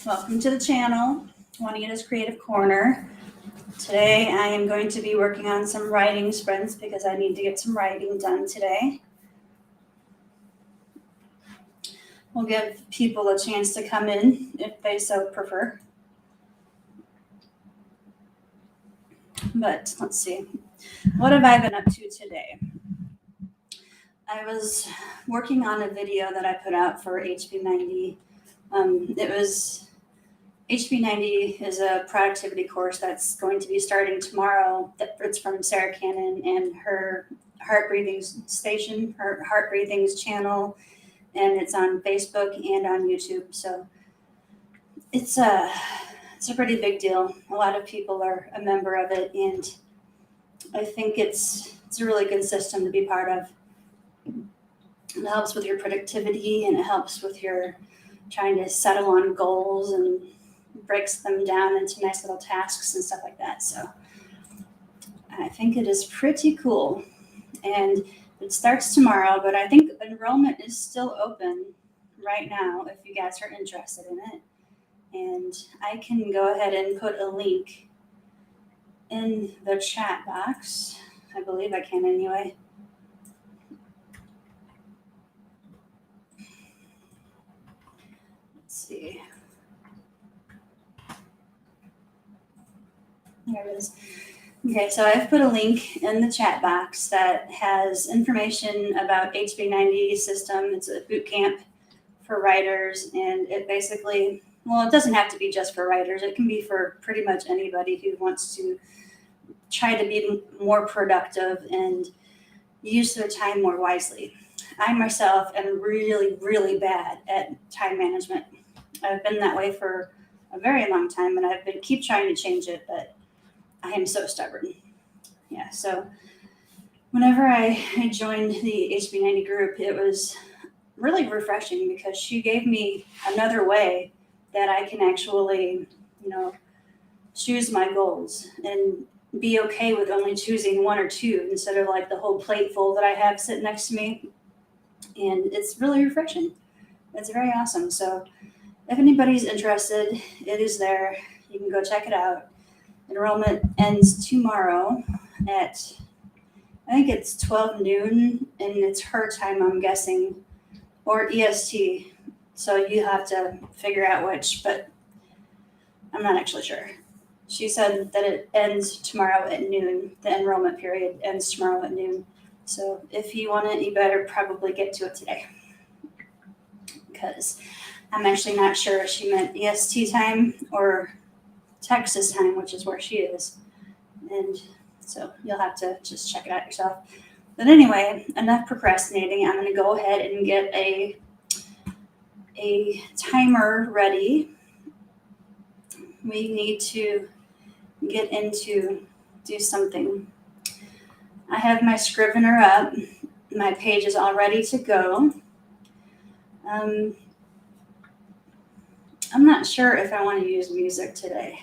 Welcome to the channel, Juanita's Creative Corner. Today I am going to be working on some writing sprints because I need to get some writing done today. We'll give people a chance to come in if they so prefer. But let's see, what have I been up to today? I was working on a video that I put out for HB90. HB90 is a productivity course that's going to be starting tomorrow. It's from Sarah Cannon and her Heart Breathings station, her Heart Breathings channel, and it's on Facebook and on YouTube. So it's a pretty big deal. A lot of people are a member of it, and I think it's a really good system to be part of. It helps with your productivity, and it helps with your trying to settle on goals and breaks them down into nice little tasks and stuff like that. So I think it is pretty cool. And it starts tomorrow, but I think enrollment is still open right now if you guys are interested in it. And I can go ahead and put a link in the chat box. I believe I can anyway. Let's see. There it is. Okay, so I've put a link in the chat box that has information about HB90 system. It's a boot camp for writers, and it basically, well, it doesn't have to be just for writers. It can be for pretty much anybody who wants to try to be more productive and use their time more wisely. I myself am really, really bad at time management. I've been that way for a very long time, and I've been keep trying to change it, but I am so stubborn. Yeah, so whenever I joined the HB90 group, it was really refreshing because she gave me another way that I can actually, choose my goals and be okay with only choosing one or two instead of like the whole plate full that I have sitting next to me. And it's really refreshing. It's very awesome. So if anybody's interested, it is there. You can go check it out. Enrollment ends tomorrow at, I think it's 12 noon, and it's her time, I'm guessing, or EST. So you have to figure out which, but I'm not actually sure. She said that it ends tomorrow at noon. The enrollment period ends tomorrow at noon. So if you want it, you better probably get to it today, because I'm actually not sure if she meant EST time or Texas time, which is where she is. And so you'll have to just check it out yourself. But anyway, enough procrastinating. I'm going to go ahead and get a timer ready. We need to get into do something. I have my Scrivener up. My page is all ready to go. I'm not sure if I want to use music today.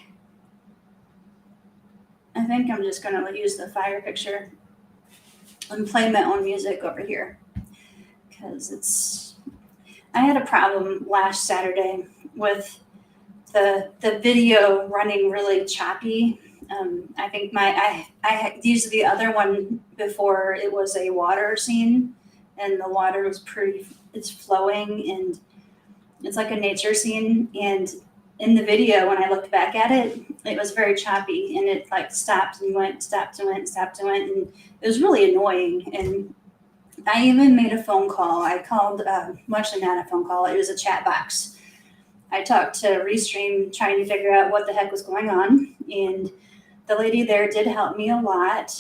I think I'm just going to use the fire picture and play my own music over here, because I had a problem last Saturday with the video running really choppy. I think I used the other one before. It was a water scene, and the water was it's flowing, and it's like a nature scene. And in the video, when I looked back at it, it was very choppy, and it like stopped and went, stopped and went, stopped and went, and it was really annoying. And I even made a phone call. I called, actually not a phone call, it was a chat box. I talked to Restream trying to figure out what the heck was going on, and the lady there did help me a lot.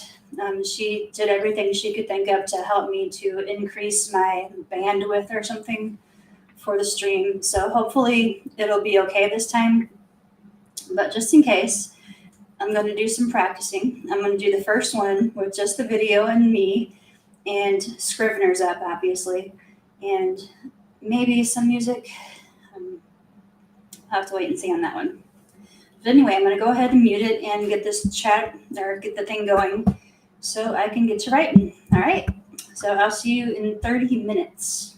She did everything she could think of to help me to increase my bandwidth or something for the stream. So hopefully it'll be okay this time. But just in case, I'm going to do some practicing. I'm going to do the first one with just the video and me, and Scrivener's up, obviously, and maybe some music. I'll have to wait and see on that one. But anyway, I'm going to go ahead and mute it and get this chat, or get the thing going so I can get to writing. All right. So I'll see you in 30 minutes.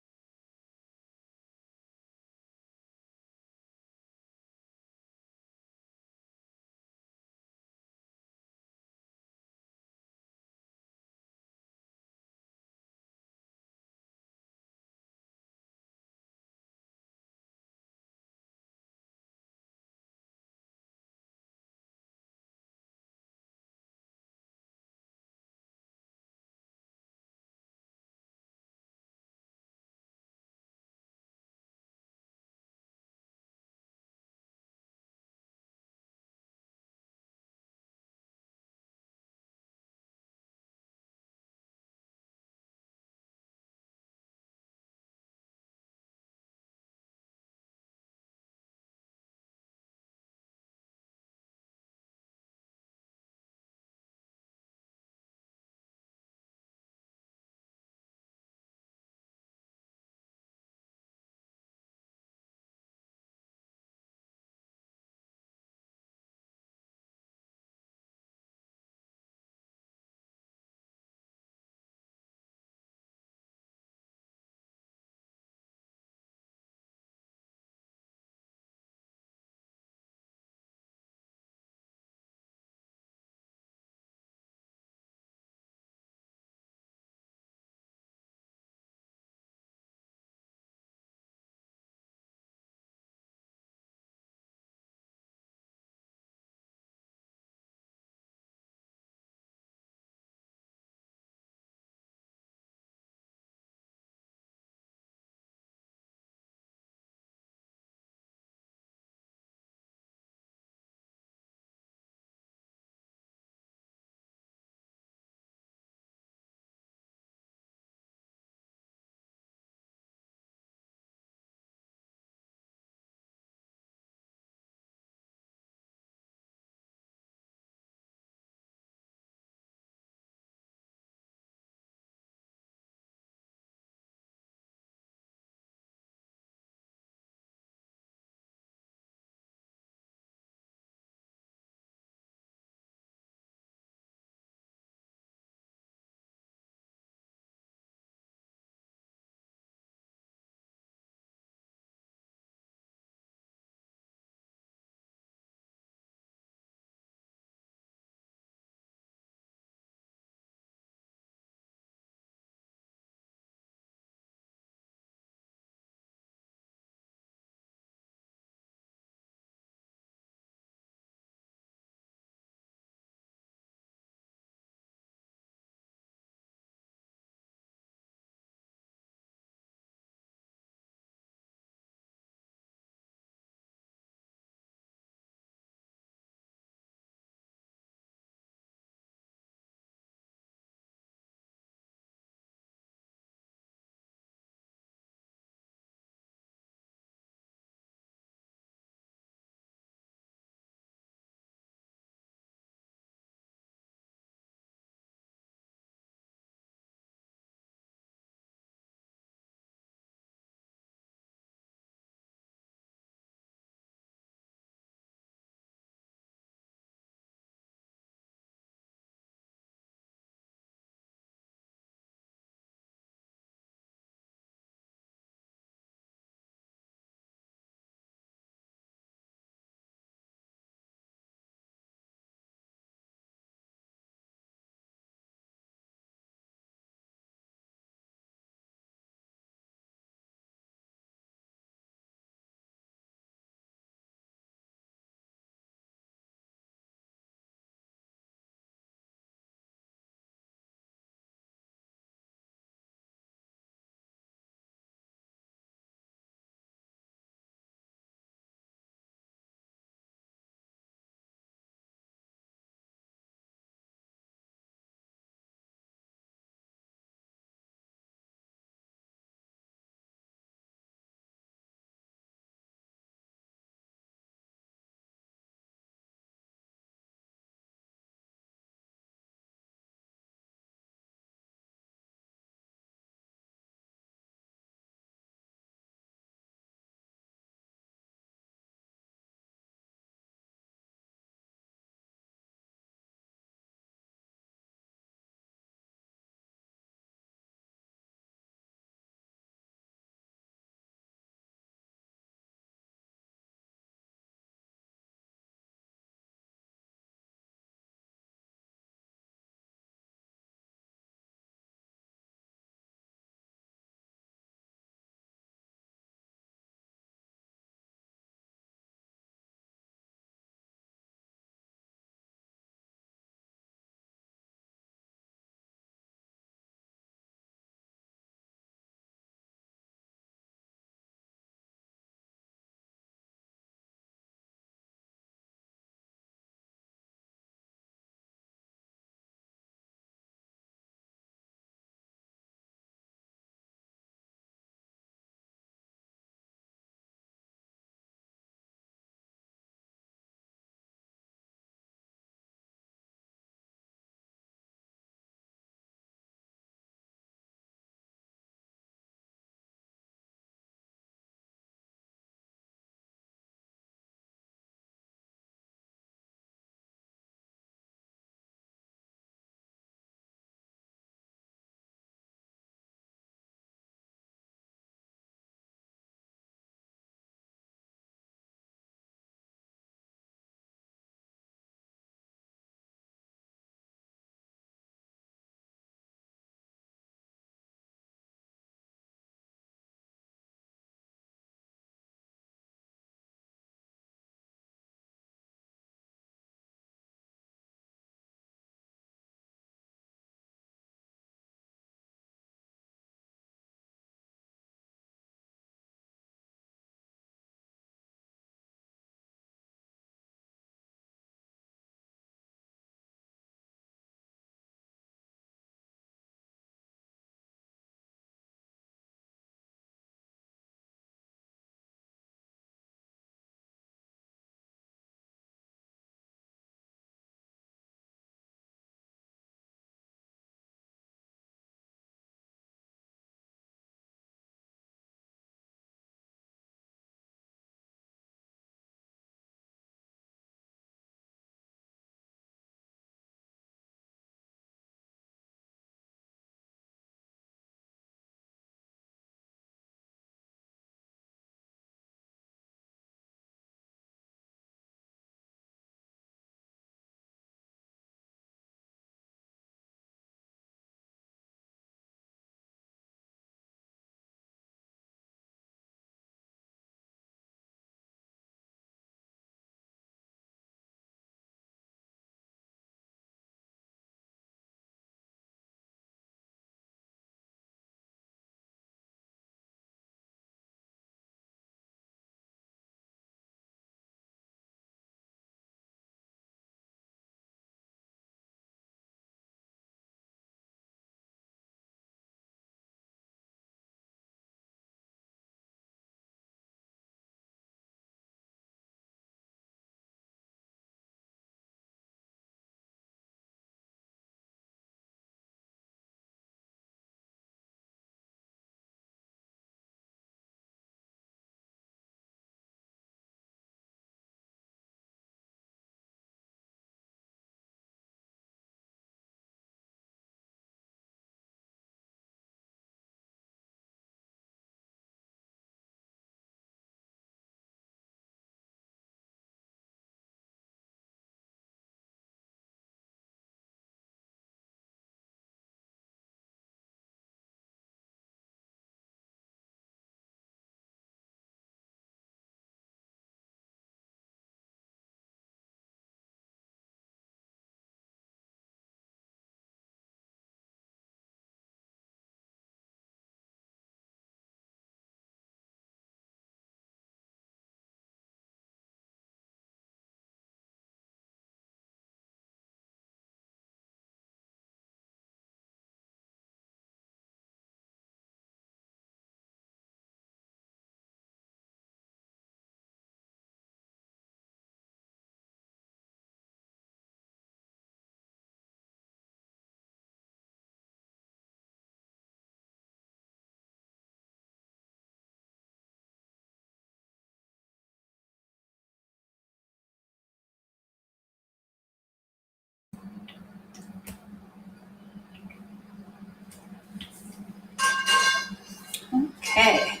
Okay,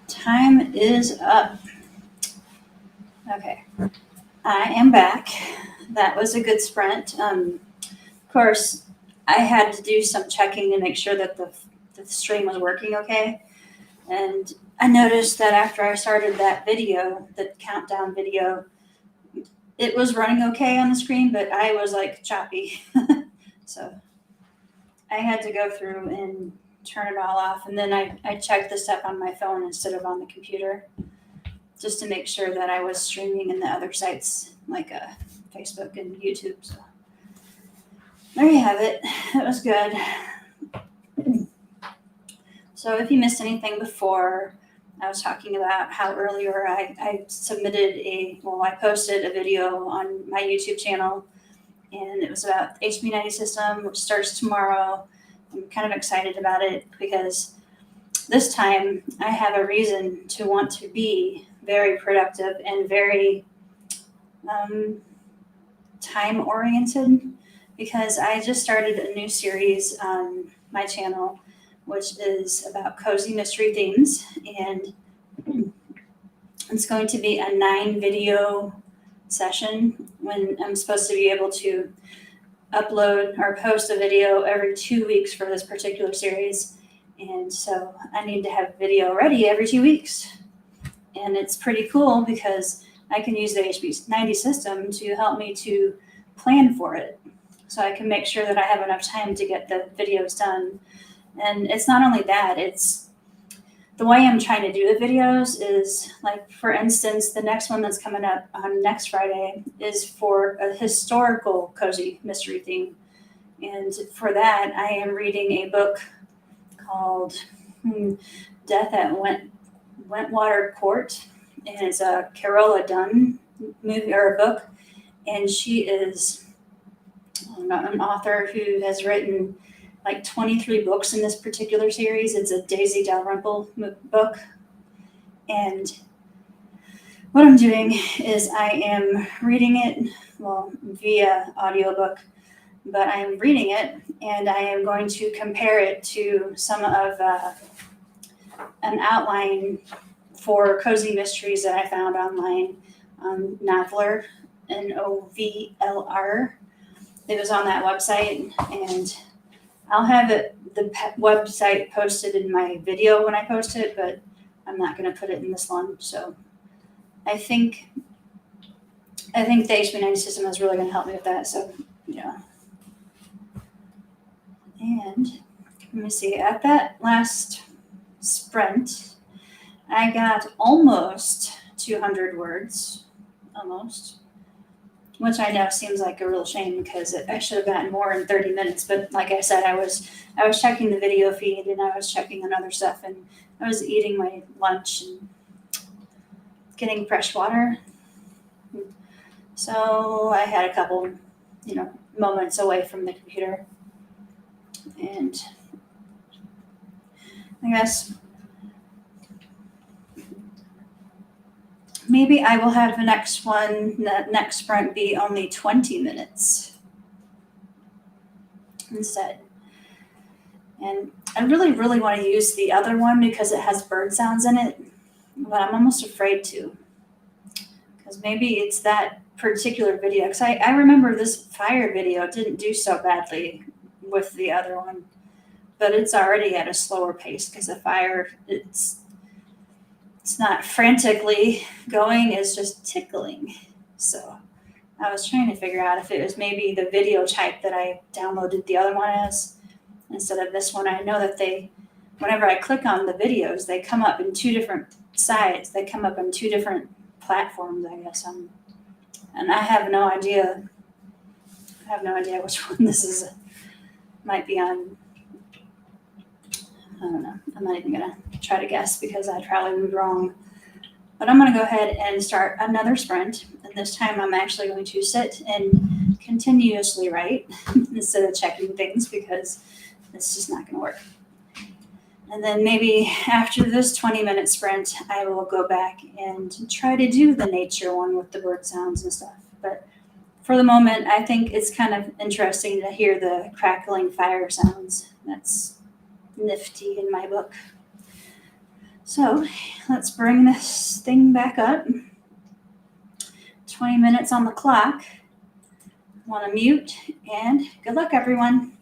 time is up. Okay, I am back. That was a good sprint. Of course, I had to do some checking to make sure that the stream was working okay. And I noticed that after I started that video, the countdown video, it was running okay on the screen, but I was like choppy. So I had to go through and turn it all off. And then I checked this up on my phone instead of on the computer, just to make sure that I was streaming in the other sites like Facebook and YouTube. So there you have it. That was good. So if you missed anything before, I was talking about how earlier I posted a video on my YouTube channel, and it was about the HB90 system, which starts tomorrow. I'm kind of excited about it because this time I have a reason to want to be very productive and very time-oriented, because I just started a new series on my channel, which is about cozy mystery themes, and it's going to be a 9-video session when I'm supposed to be able to upload or post a video every 2 weeks for this particular series. And so I need to have video ready every 2 weeks. And it's pretty cool because I can use the HB90 system to help me to plan for it. So I can make sure that I have enough time to get the videos done. And it's not only that, it's the way I'm trying to do the videos is, like, for instance, the next one that's coming up on next Friday is for a historical cozy mystery theme. And for that, I am reading a book called Death at Wentwater Court. And it's a Carola Dunn movie or a book. And she is an author who has written like 23 books in this particular series. It's a Daisy Dalrymple book. And what I'm doing is I am reading it, via audiobook, but I'm reading it and I am going to compare it to some of an outline for cozy mysteries that I found online on Novlr, Novlr. It was on that website, and I'll have the website posted in my video when I post it, but I'm not going to put it in this one. So I think the HB90 system is really going to help me with that. So, yeah. And let me see, at that last sprint, I got almost 200 words, which I know seems like a real shame because I should have gotten more in 30 minutes. But like I said, I was checking the video feed and I was checking on other stuff, and I was eating my lunch and getting fresh water. So I had a couple, moments away from the computer. And I guess maybe I will have the next sprint be only 20 minutes instead. And I really, really want to use the other one because it has bird sounds in it, but I'm almost afraid to. Because maybe it's that particular video. Because I remember this fire video didn't do so badly with the other one, but it's already at a slower pace because the fire, it's not frantically going, it's just tickling. So I was trying to figure out if it was maybe the video type that I downloaded the other one as instead of this one. I know that whenever I click on the videos, they come up in two different sides. They come up on two different platforms, I guess. And I have no idea. Which one this is. Might be on. I don't know. I'm not even gonna try to guess because I'd probably be wrong. But I'm gonna go ahead and start another sprint. And this time I'm actually going to sit and continuously write instead of checking things because it's just not gonna work. And then maybe after this 20-minute sprint, I will go back and try to do the nature one with the bird sounds and stuff. But for the moment, I think it's kind of interesting to hear the crackling fire sounds. That's nifty in my book. So let's bring this thing back up. 20 minutes on the clock. Want to mute, and good luck, everyone.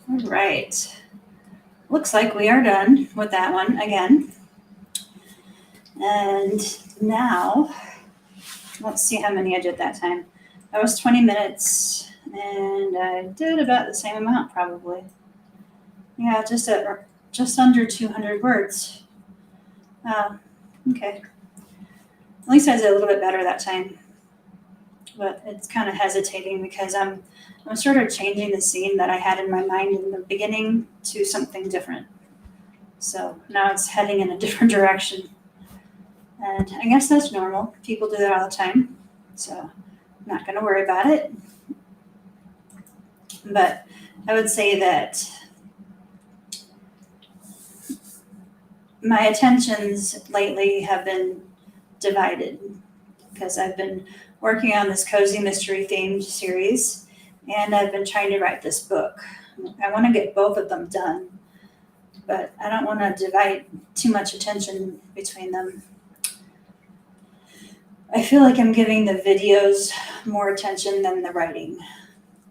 All right. Looks like we are done with that one again. And now, let's see how many I did that time. That was 20 minutes, and I did about the same amount probably. Yeah, just under 200 words. Okay. At least I did a little bit better that time. But it's kind of hesitating because I'm sort of changing the scene that I had in my mind in the beginning to something different. So now it's heading in a different direction. And I guess that's normal. People do that all the time. So I'm not going to worry about it. But I would say that my attentions lately have been divided because I've been working on this cozy mystery themed series and I've been trying to write this book. I want to get both of them done, but I don't want to divide too much attention between them. I feel like I'm giving the videos more attention than the writing.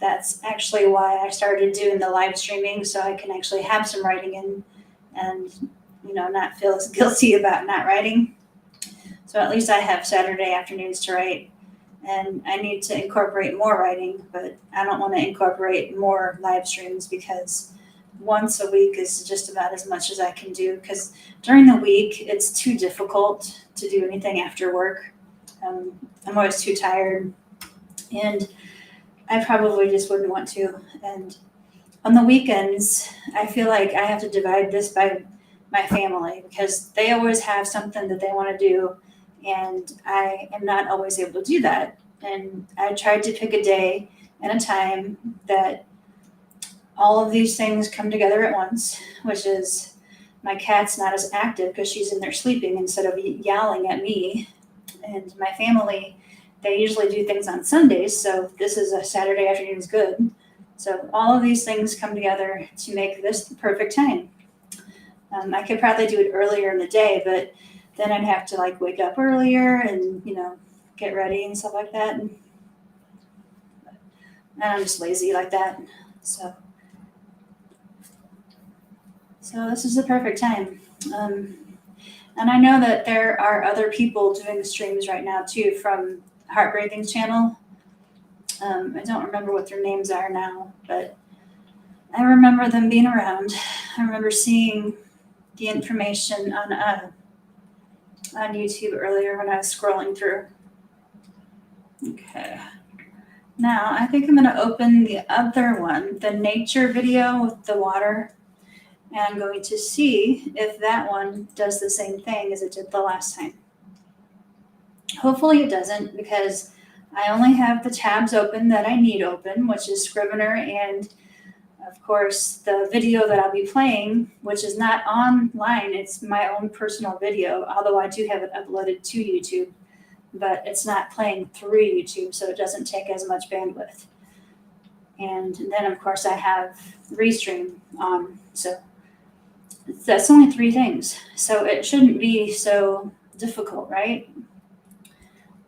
That's actually why I started doing the live streaming, so I can actually have some writing in and, not feel as guilty about not writing. So at least I have Saturday afternoons to write, and I need to incorporate more writing, but I don't want to incorporate more live streams because once a week is just about as much as I can do, because during the week it's too difficult to do anything after work. I'm always too tired, and I probably just wouldn't want to. And on the weekends, I feel like I have to divide this by my family because they always have something that they want to do, and I am not always able to do that. And I tried to pick a day and a time that all of these things come together at once, which is my cat's not as active because she's in there sleeping instead of yowling at me. And my family, they usually do things on Sundays, so this is a Saturday afternoon is good. So all of these things come together to make this the perfect time. I could probably do it earlier in the day, but then I'd have to wake up earlier and get ready and stuff like that. And I'm just lazy like that. So this is the perfect time. And I know that there are other people doing the streams right now too from Heart Breathing's channel. I don't remember what their names are now, but I remember them being around. I remember seeing the information on YouTube earlier when I was scrolling through. Okay. Now I think I'm going to open the other one, the nature video with the water. And I'm going to see if that one does the same thing as it did the last time. Hopefully it doesn't, because I only have the tabs open that I need open, which is Scrivener and, of course, the video that I'll be playing, which is not online. It's my own personal video, although I do have it uploaded to YouTube, but it's not playing through YouTube, so it doesn't take as much bandwidth. And then, of course, I have Restream on, so that's only 3 things. So it shouldn't be so difficult, right?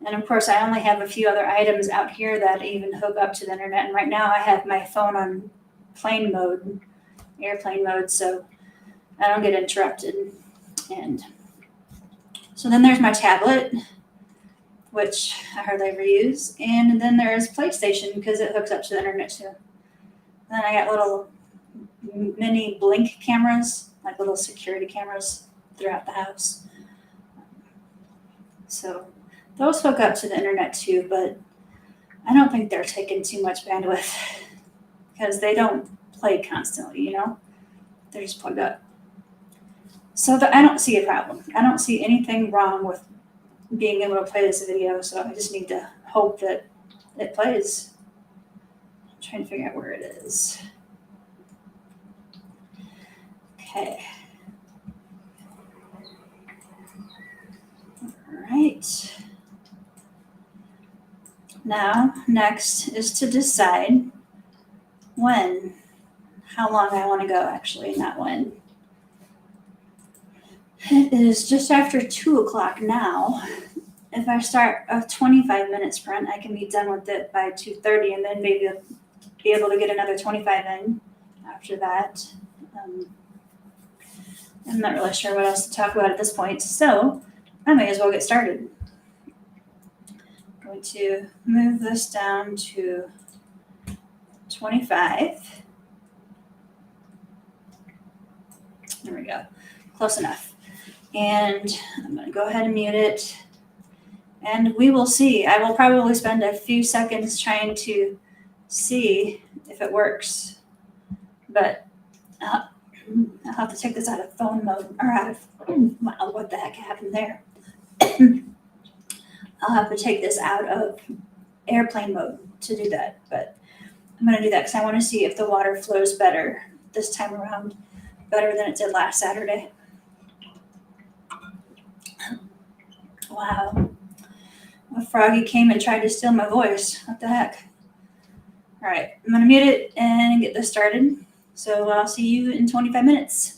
And of course, I only have a few other items out here that even hook up to the internet. And right now I have my phone on plane mode, airplane mode, so I don't get interrupted. And so then there's my tablet, which I hardly ever use. And then there's PlayStation because it hooks up to the internet too. And then I got little mini Blink cameras, like little security cameras throughout the house. So those hook up to the internet too, but I don't think they're taking too much bandwidth because they don't play constantly, they're just plugged up. So I don't see a problem. I don't see anything wrong with being able to play this video, so I just need to hope that it plays. I'm trying to figure out where it is. Okay. All right. Now, next is to decide how long I want to go, actually, not when. It is just after 2 o'clock now. If I start a 25-minute sprint, I can be done with it by 2:30, and then maybe be able to get another 25 in after that. I'm not really sure what else to talk about at this point, so I may as well get started. I'm going to move this down to 25. There we go. Close enough. And I'm going to go ahead and mute it. And we will see. I will probably spend a few seconds trying to see if it works. But I'll have to take this out of phone mode, or out of, wow, what the heck happened there? I'll have to take this out of airplane mode to do that. But I'm going to do that because I want to see if the water flows better this time around, better than it did last Saturday. Wow. A froggy came and tried to steal my voice. What the heck? All right, I'm going to mute it and get this started. So I'll see you in 25 minutes.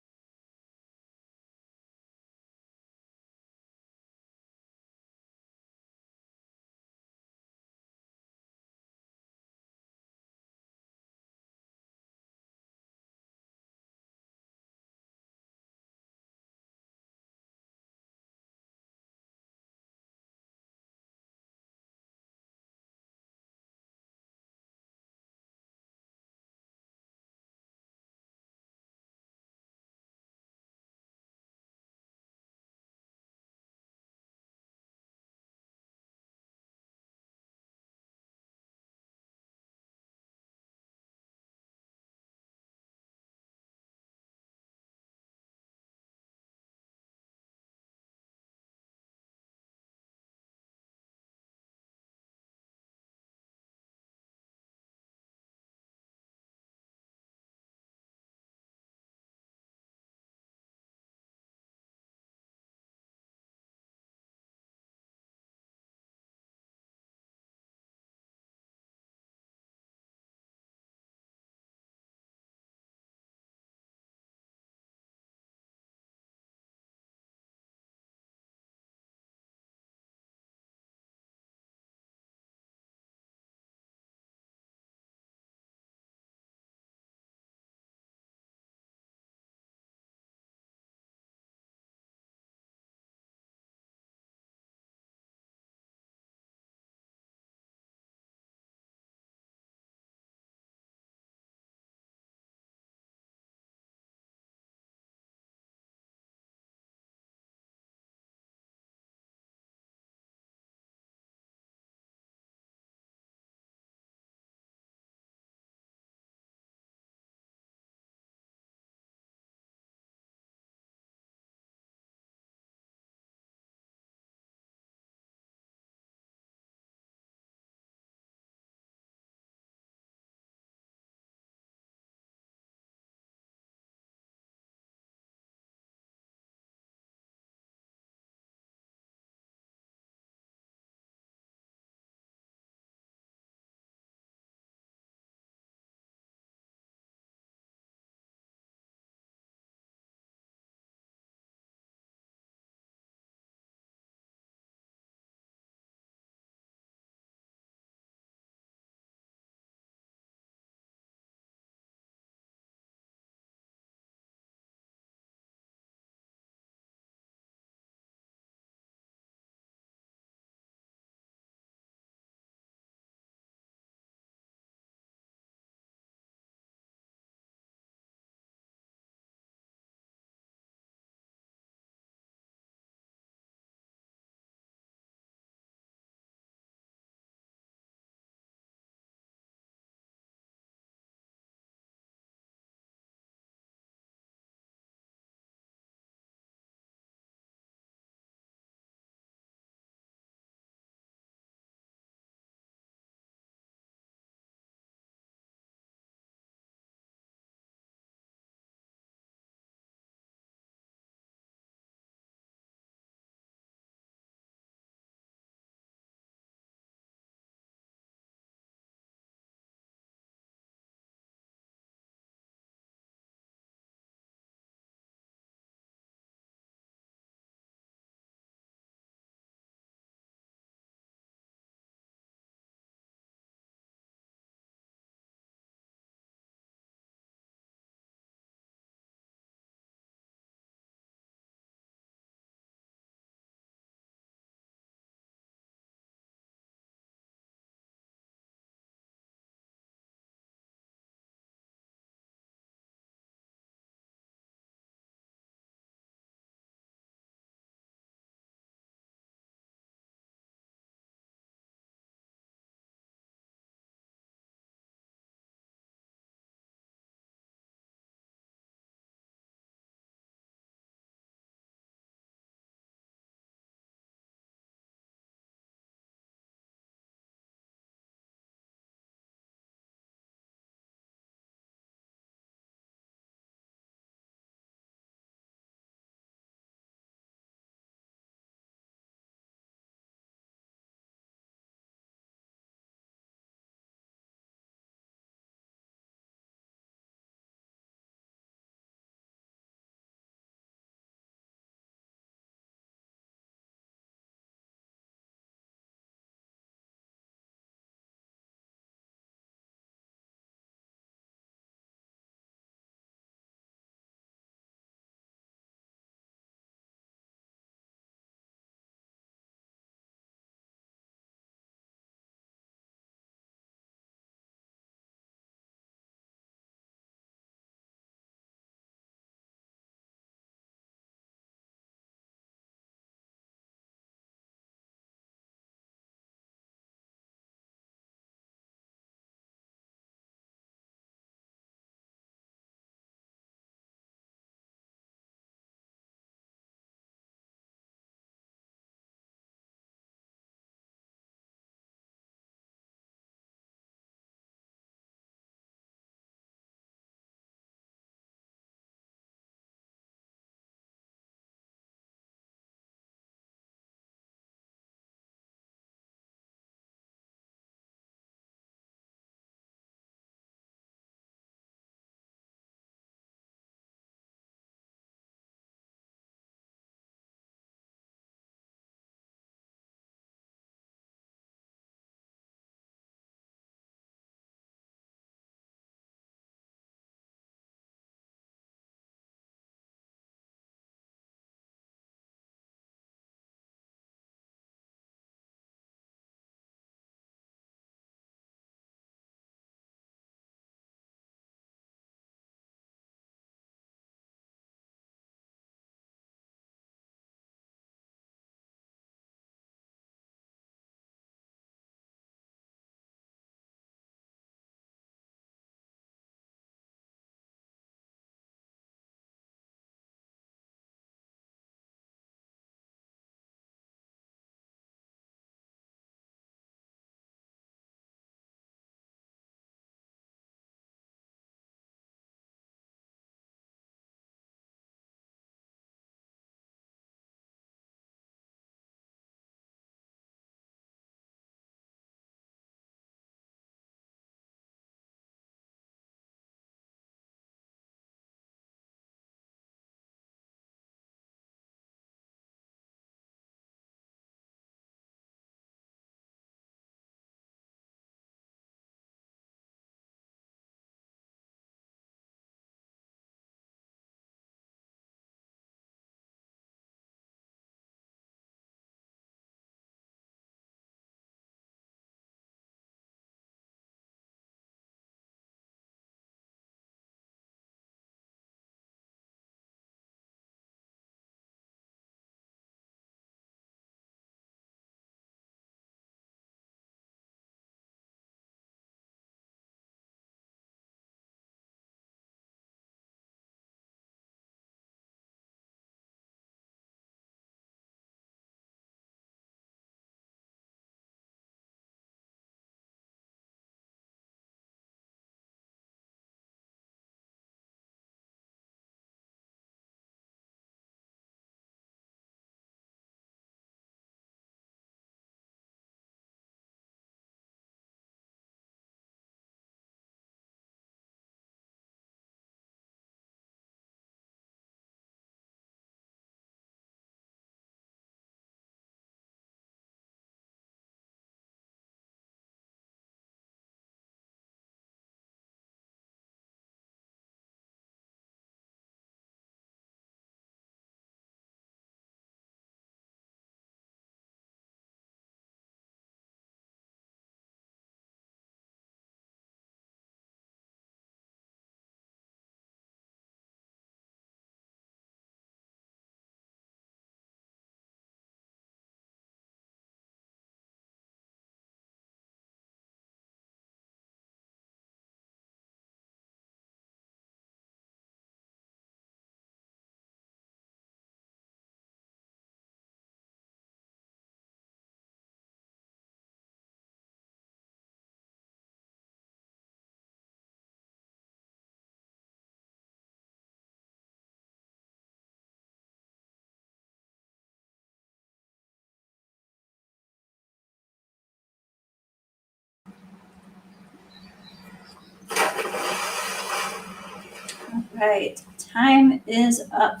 right, time is up.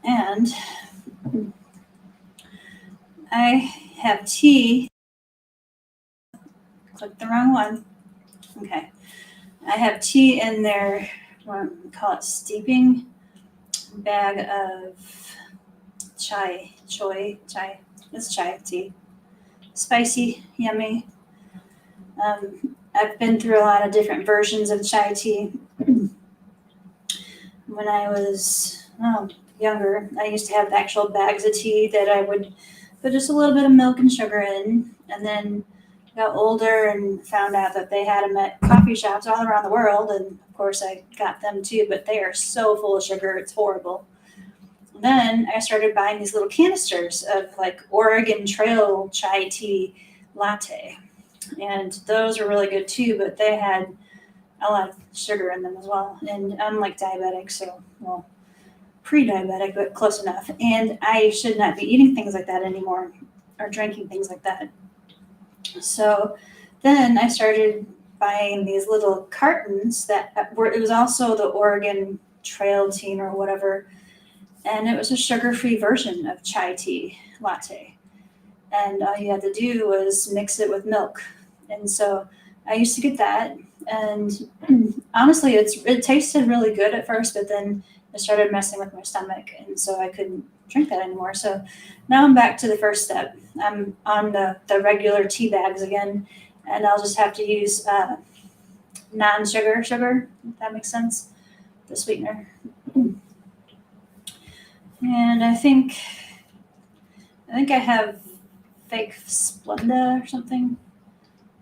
And I have tea. Click the wrong one. Okay. I have tea in there. What do we call it? Steeping bag of chai. It's chai tea. Spicy, yummy. I've been through a lot of different versions of chai tea. When I was younger, I used to have actual bags of tea that I would put just a little bit of milk and sugar in, and then got older and found out that they had them at coffee shops all around the world, and of course I got them too, but they are so full of sugar, it's horrible. Then I started buying these little canisters of like Oregon Trail chai tea latte, and those are really good too, but they had a lot of sugar in them as well. And I'm like diabetic, so, well, pre-diabetic, but close enough. And I should not be eating things like that anymore or drinking things like that. So then I started buying these little cartons that were, it was also the Oregon Trail tea or whatever. And it was a sugar-free version of chai tea latte. And all you had to do was mix it with milk. And so I used to get that. And honestly, it tasted really good at first, but then it started messing with my stomach. And so I couldn't drink that anymore. So now I'm back to the first step. I'm on the regular tea bags again. And I'll just have to use non-sugar sugar, if that makes sense, the sweetener. And I think I have fake Splenda or something.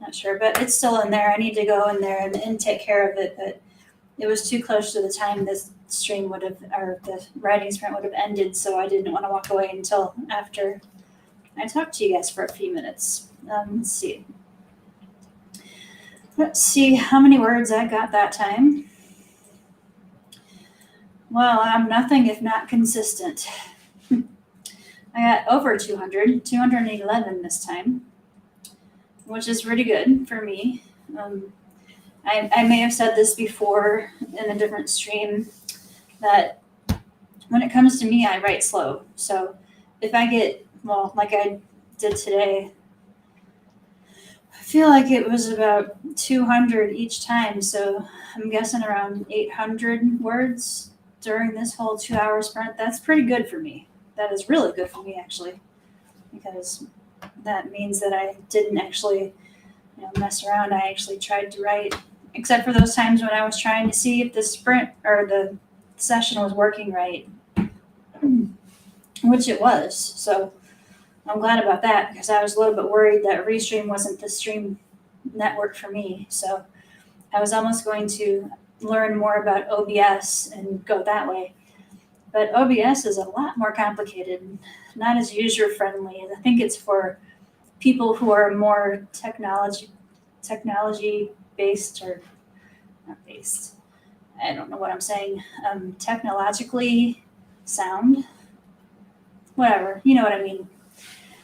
Not sure, but it's still in there. I need to go in there and take care of it, but it was too close to the time this stream would have, or the writing sprint would have ended, so I didn't want to walk away until after I talked to you guys for a few minutes. Let's see. Let's see how many words I got that time. Well, I'm nothing if not consistent. I got over 200, 211 this time, which is pretty good for me. I may have said this before in a different stream that when it comes to me, I write slow. So if I get, well, like I did today, I feel like it was about 200 each time. So I'm guessing around 800 words during this whole 2-hour sprint. That's pretty good for me. That is really good for me, actually, because that means that I didn't actually mess around. I actually tried to write, except for those times when I was trying to see if the sprint or the session was working right, which it was. So I'm glad about that, because I was a little bit worried that Restream wasn't the stream network for me. So I was almost going to learn more about OBS and go that way. But OBS is a lot more complicated, not as user-friendly. I think it's for people who are more technology based, or not based. I don't know what I'm saying. Technologically sound, whatever, you know what I mean.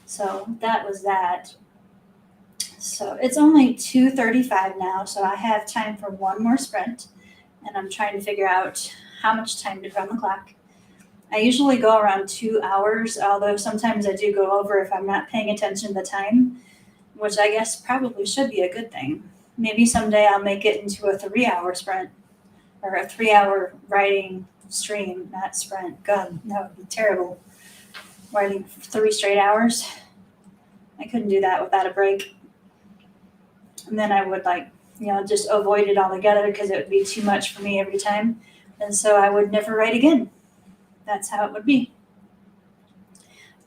So that was that. So it's only 2:35 now, so I have time for one more sprint, and I'm trying to figure out how much time to put on the clock. I usually go around 2 hours, although sometimes I do go over if I'm not paying attention to the time, which I guess probably should be a good thing. Maybe someday I'll make it into a 3-hour sprint, or a 3-hour writing stream, not sprint. God, that would be terrible. Writing 3 straight hours. I couldn't do that without a break. And then I would just avoid it altogether, because it would be too much for me every time. And so I would never write again. That's how it would be.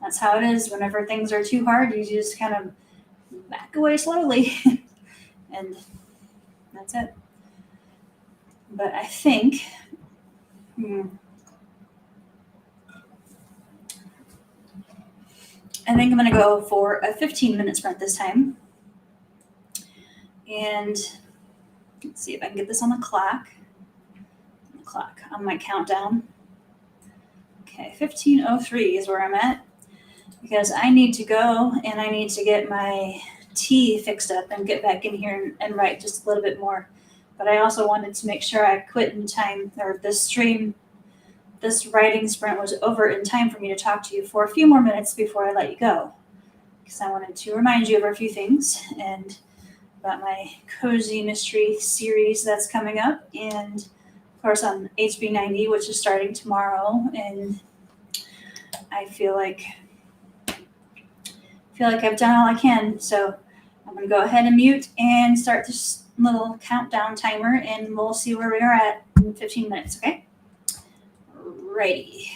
That's how it is. Whenever things are too hard, you just kind of back away slowly. And that's it. But I think, I'm going to go for a 15-minute sprint this time. And let's see if I can get this on the clock. On my countdown. Okay, 15:03 is where I'm at, because I need to go and I need to get my tea fixed up and get back in here and write just a little bit more. but I also wanted to make sure I quit in time, or this writing sprint was over in time for me to talk to you for a few more minutes before I let you go. Because I wanted to remind you of a few things and about my cozy mystery series that's coming up, and of course on HB90, which is starting tomorrow. And I feel like I've done all I can. So I'm gonna go ahead and mute and start this little countdown timer, and we'll see where we are at in 15 minutes. Okay. Righty.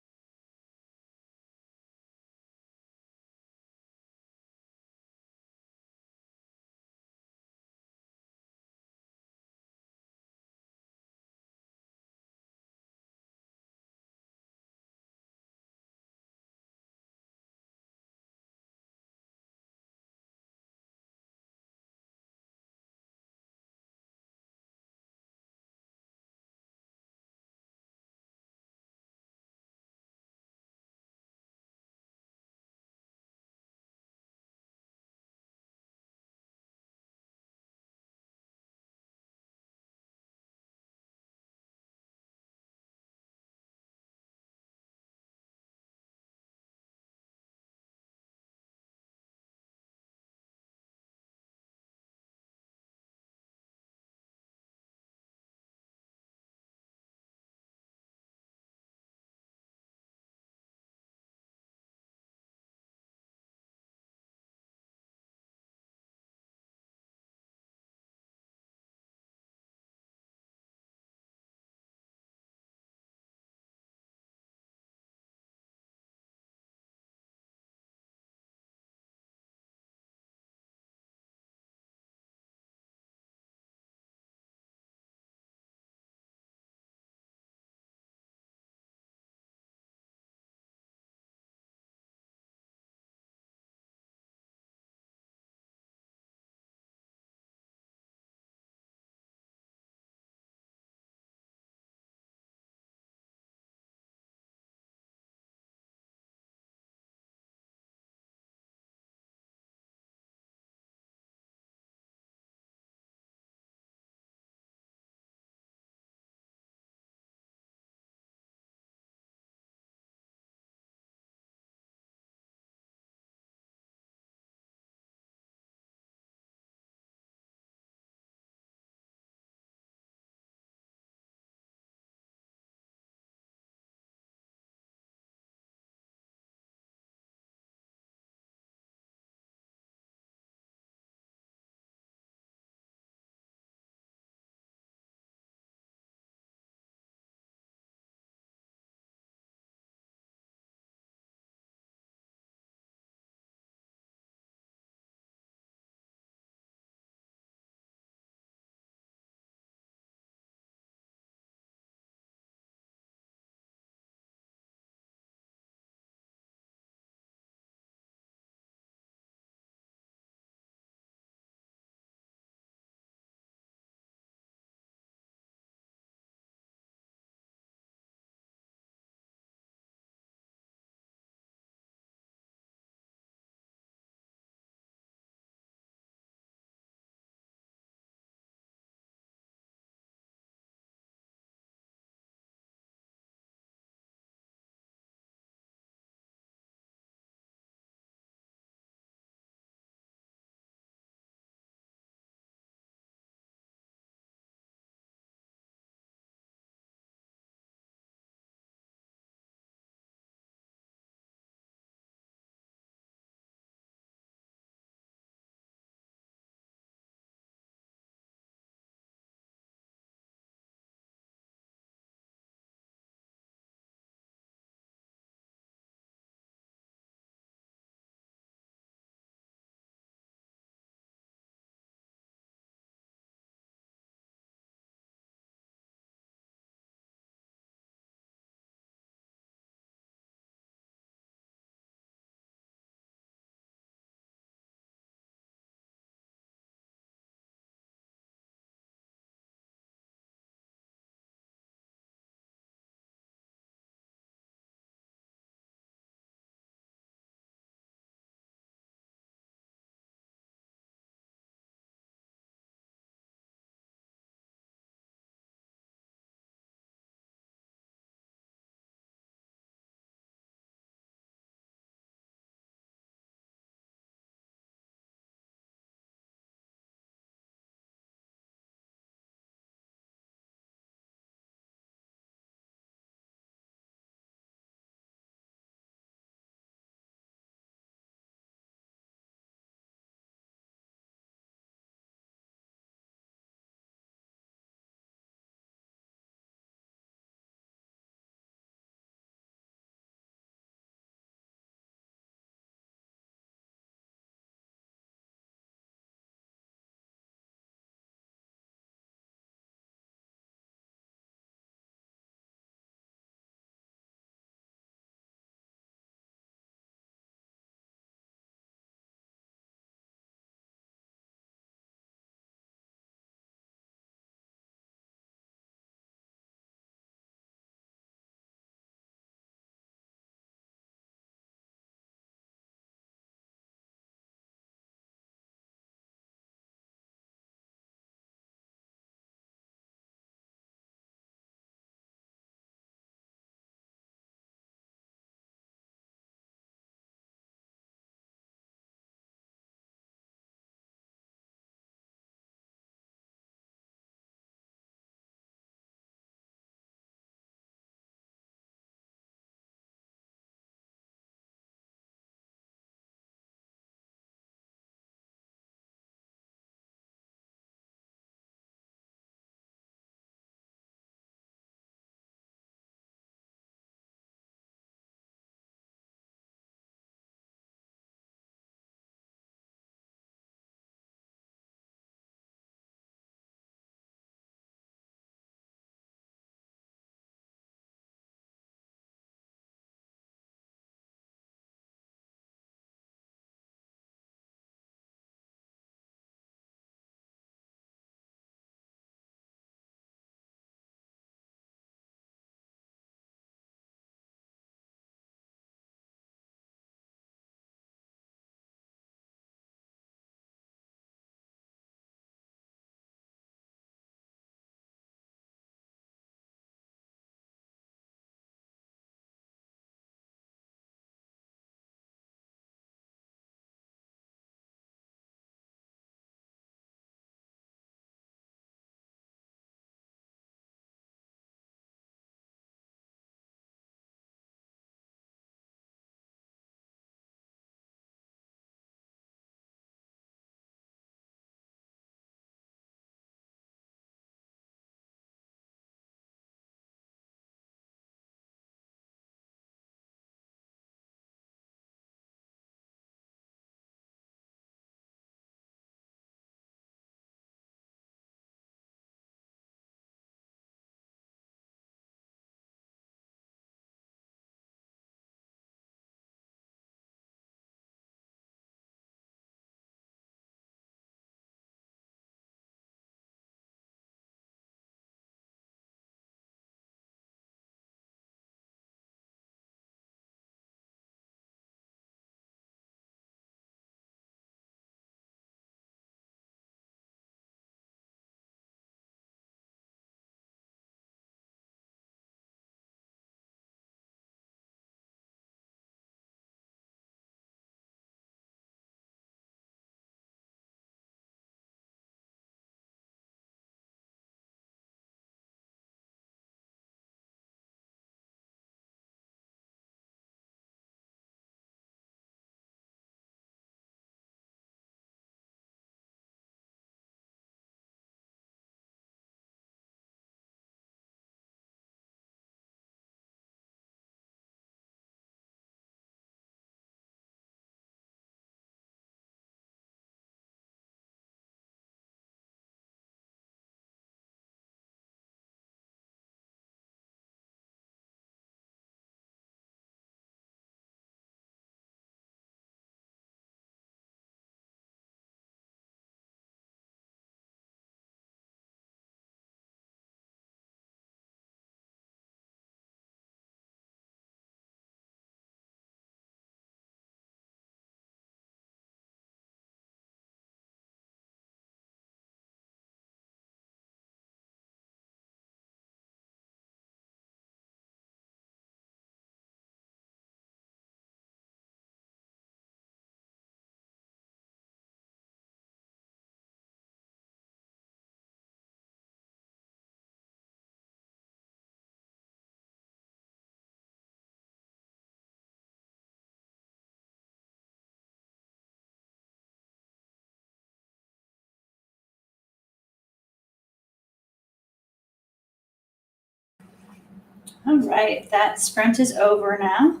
All right, that sprint is over now.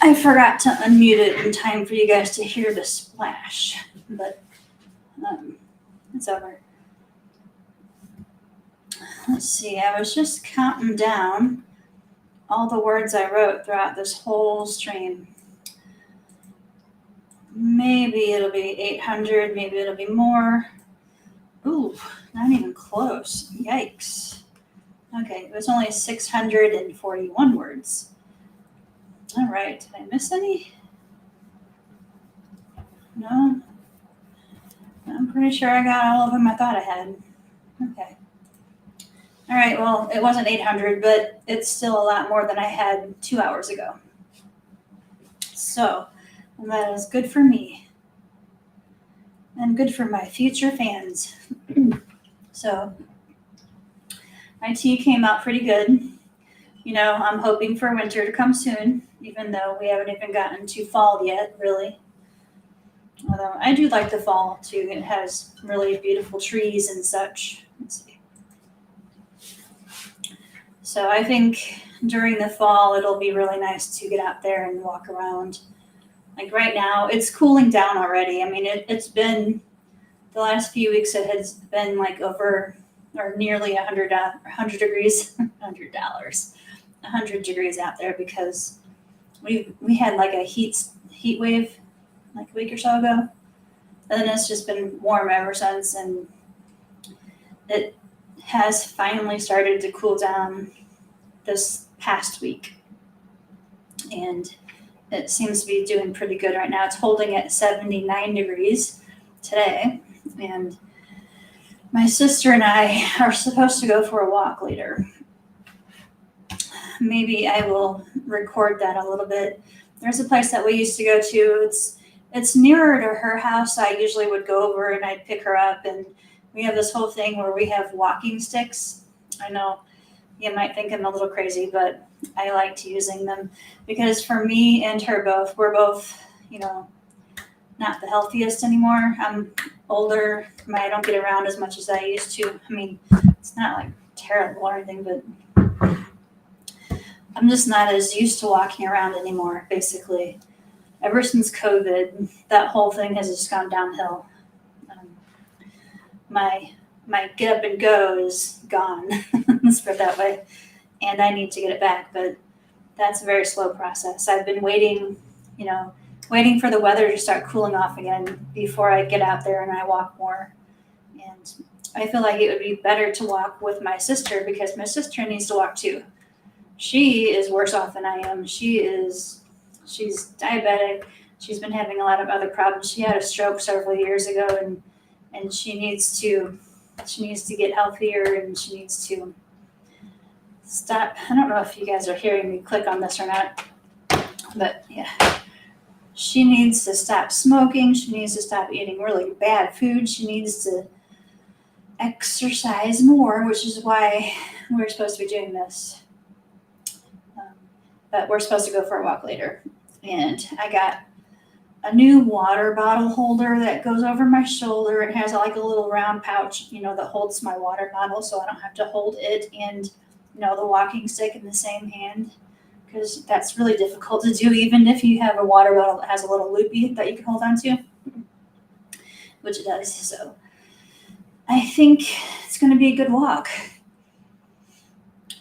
I forgot to unmute it in time for you guys to hear the splash, but it's over. Let's see, I was just counting down all the words I wrote throughout this whole stream. Maybe it'll be 800, maybe it'll be more. Ooh, not even close. Yikes. Okay, it was only 641 words. All right, did I miss any? No? I'm pretty sure I got all of them I thought I had. Okay. All right, well, it wasn't 800, but it's still a lot more than I had 2 hours ago. So, that is good for me. And good for my future fans. So, my tea came out pretty good. You know, I'm hoping for winter to come soon, even though we haven't even gotten to fall yet, really. Although I do like the fall too. It has really beautiful trees and such. Let's see. So I think during the fall, it'll be really nice to get out there and walk around. Like right now, it's cooling down already. I mean, it's been the last few weeks. It has been like over or nearly 100 degrees, $100 degrees out there because we had like a heat wave like a week or so ago. And then it's just been warm ever since, and it has finally started to cool down this past week. And it seems to be doing pretty good right now. It's holding at 79 degrees today. And my sister and I are supposed to go for a walk later. Maybe I will record that a little bit. There's a place that we used to go to. It's nearer to her house. I usually would go over and I'd pick her up, and we have this whole thing where we have walking sticks. I know you might think I'm a little crazy, but I liked using them because for me and her both, we're both, you know, not the healthiest anymore. I'm older. I don't get around as much as I used to. I mean, it's not like terrible or anything, but I'm just not as used to walking around anymore, basically. Ever since COVID, that whole thing has just gone downhill. My get up and go is gone, let's put it that way, and I need to get it back, but that's a very slow process. I've been waiting for the weather to start cooling off again before I get out there and I walk more. And I feel like it would be better to walk with my sister because my sister needs to walk too. She is worse off than I am. She's diabetic. She's been having a lot of other problems. She had a stroke several years ago, and she needs to get healthier, and she needs to stop. I don't know if you guys are hearing me click on this or not, but yeah. She needs to stop smoking. She needs to stop eating really bad food. She needs to exercise more, which is why we're supposed to be doing this. But we're supposed to go for a walk later. And I got a new water bottle holder that goes over my shoulder. It has like a little round pouch, that holds my water bottle, so I don't have to hold it and, the walking stick in the same hand, because that's really difficult to do, even if you have a water bottle that has a little loopy that you can hold on to, which it does. So I think it's going to be a good walk.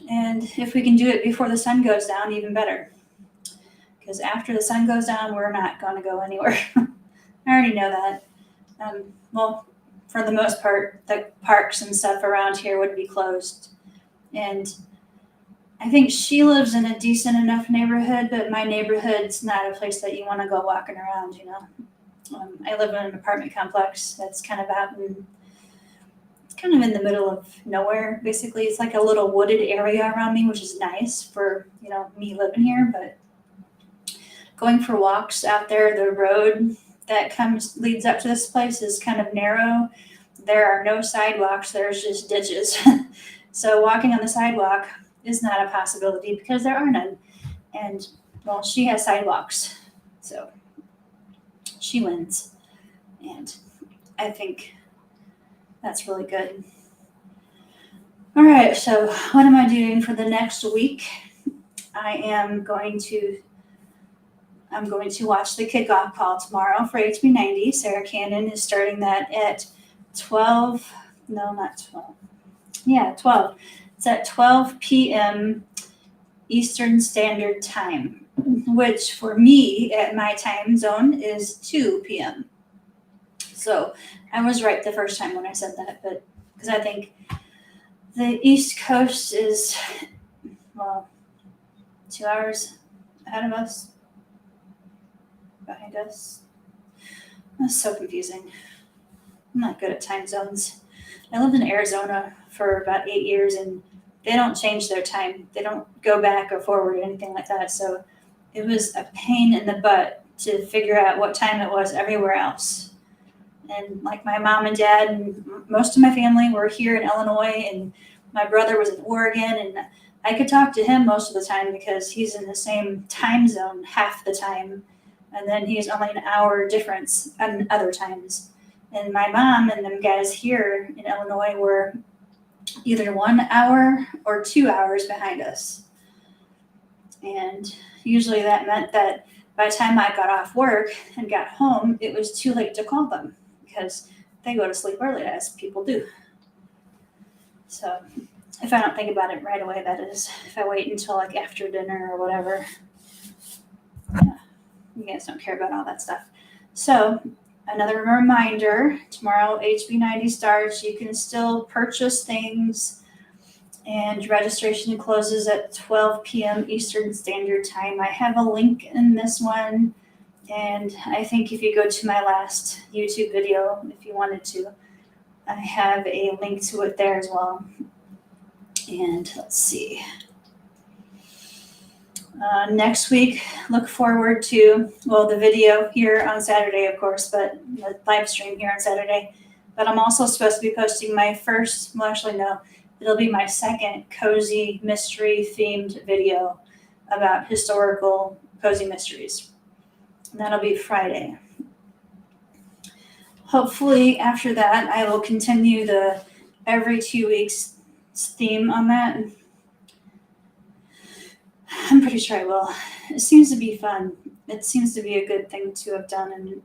And if we can do it before the sun goes down, even better. Because after the sun goes down, we're not going to go anywhere. I already know that. Well, for the most part, the parks and stuff around here would be closed. And I think she lives in a decent enough neighborhood, but my neighborhood's not a place that you want to go walking around, I live in an apartment complex that's kind of in the middle of nowhere, basically. It's like a little wooded area around me, which is nice for, me living here. But going for walks out there, the road that leads up to this place is kind of narrow. There are no sidewalks. There's just ditches. So walking on the sidewalk is not a possibility because there are none. And, well, she has sidewalks. So she wins. And I think that's really good. All right, so what am I doing for the next week? I'm going to watch the kickoff call tomorrow for HB90. Sarah Cannon is starting that at 12. No, not 12. Yeah, 12. It's at 12 p.m. Eastern Standard Time, which for me at my time zone is 2 p.m. So I was right the first time when I said that, but because I think the East Coast is, well, 2 hours ahead of us, behind us. That's so confusing. I'm not good at time zones. I lived in Arizona for about 8 years, and they don't change their time. They don't go back or forward or anything like that. So it was a pain in the butt to figure out what time it was everywhere else. And like my mom and dad and most of my family were here in Illinois, and my brother was in Oregon, and I could talk to him most of the time because he's in the same time zone half the time, and then he's only an hour difference on other times. And my mom and them guys here in Illinois were either 1 hour or 2 hours behind us. And usually that meant that by the time I got off work and got home, it was too late to call them because they go to sleep early, as people do. So if I don't think about it right away, that is, if I wait until like after dinner or whatever, yeah, you guys don't care about all that stuff. So another reminder, tomorrow HB90 starts. You can still purchase things, and registration closes at 12 p.m. Eastern Standard Time. I have a link in this one, and I think if you go to my last YouTube video, if you wanted to, I have a link to it there as well. And let's see. Next week, look forward to, well, the video here on Saturday, of course, but the live stream here on Saturday. But I'm also supposed to be posting my first, well, actually, no, it'll be my second cozy mystery themed video about historical cozy mysteries. And that'll be Friday. Hopefully, after that, I will continue the every 2 weeks theme on that. I'm pretty sure I will. It seems to be fun. It seems to be a good thing to have done, and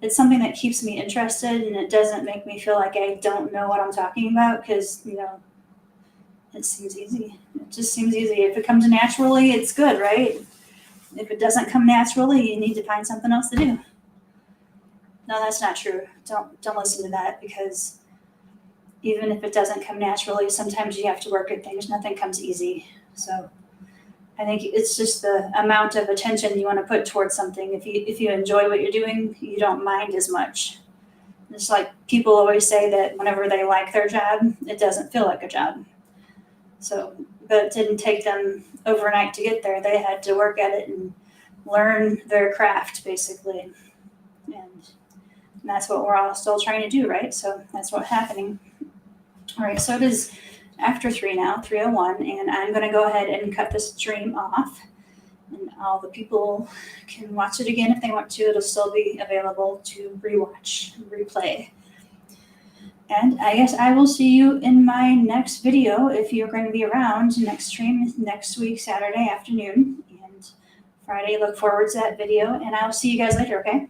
it's something that keeps me interested, and it doesn't make me feel like I don't know what I'm talking about because, it seems easy. It just seems easy. If it comes naturally, it's good, right? If it doesn't come naturally, you need to find something else to do. No, that's not true. Don't listen to that, because even if it doesn't come naturally, sometimes you have to work at things. Nothing comes easy. So I think it's just the amount of attention you want to put towards something. If you enjoy what you're doing, you don't mind as much. It's like people always say that whenever they like their job, it doesn't feel like a job. So, but it didn't take them overnight to get there. They had to work at it and learn their craft, basically. And that's what we're all still trying to do, right? So that's what's happening. All right, so it is after 3 now, 3:01, and I'm going to go ahead and cut this stream off. And all the people can watch it again if they want to. It'll still be available to rewatch, replay. And I guess I will see you in my next video if you're going to be around. Next stream is next week, Saturday afternoon. And Friday, look forward to that video. And I'll see you guys later, okay?